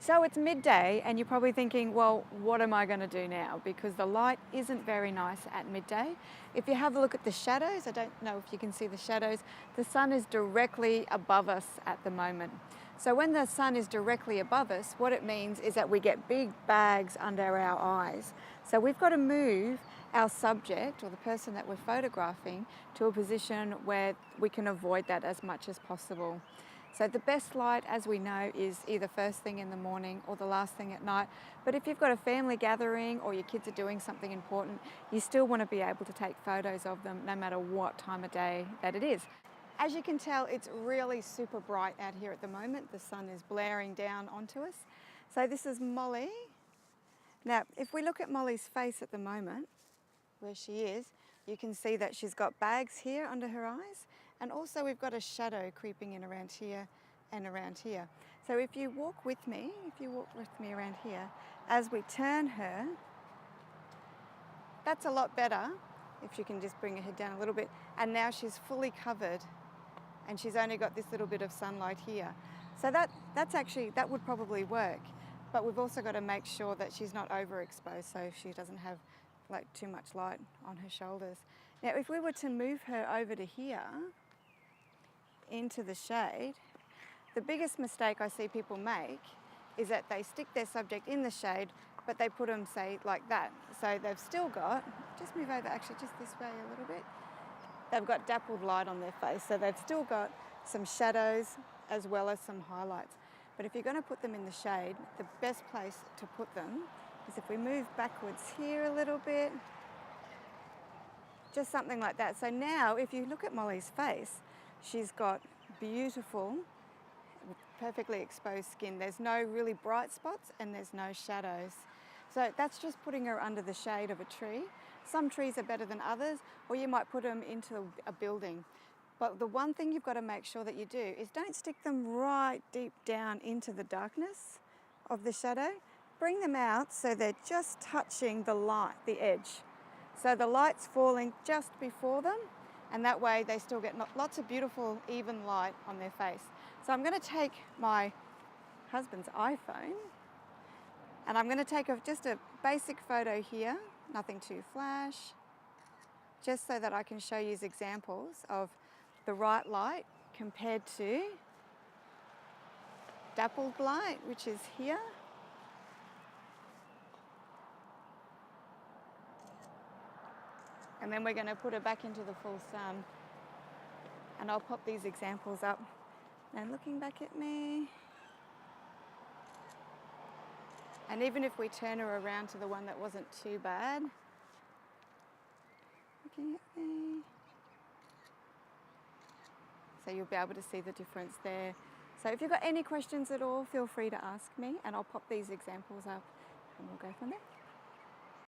So it's midday and you're probably thinking, well, what am I going to do now? Because the light isn't very nice at midday. If you have a look at the shadows, I don't know if you can see the shadows, the sun is directly above us at the moment. So when the sun is directly above us, what it means is that we get big bags under our eyes. So we've got to move our subject or the person that we're photographing to a position where we can avoid that as much as possible. So the best light, as we know, is either first thing in the morning or the last thing at night. But if you've got a family gathering or your kids are doing something important, you still want to be able to take photos of them no matter what time of day that it is. As you can tell, it's really super bright out here at the moment. The sun is blaring down onto us. So this is Molly. Now, if we look at Molly's face at the moment, where she is, you can see that she's got bags here under her eyes, and also we've got a shadow creeping in around here and around here. So if you walk with me around here, as we turn her, that's a lot better. If you can just bring her head down a little bit, and now she's fully covered and she's only got this little bit of sunlight here. So that would probably work, but we've also got to make sure that she's not overexposed so she doesn't have like too much light on her shoulders. Now if we were to move her over to here into the shade, the biggest mistake I see people make is that they stick their subject in the shade but they put them, say, like that. So they've still got, just move over actually just this way a little bit, they've got dappled light on their face, so they've still got some shadows as well as some highlights. But if you're going to put them in the shade, the best place to put them is if we move backwards here a little bit, just something like that. So now if you look at Molly's face, she's got beautiful, perfectly exposed skin. There's no really bright spots and there's no shadows. So that's just putting her under the shade of a tree. Some trees are better than others, or you might put them into a building. But the one thing you've got to make sure that you do is don't stick them right deep down into the darkness of the shadow. Bring them out so they're just touching the light, the edge. So the light's falling just before them, and that way they still get lots of beautiful, even light on their face. So I'm going to take my husband's iPhone, and I'm going to take just a basic photo here, nothing too flash, just so that I can show you examples of the right light compared to dappled light, which is here. And then we're going to put her back into the full sun. And I'll pop these examples up. And looking back at me. And even if we turn her around to the one that wasn't too bad. Looking at me. So you'll be able to see the difference there. So if you've got any questions at all, feel free to ask me and I'll pop these examples up and we'll go from there.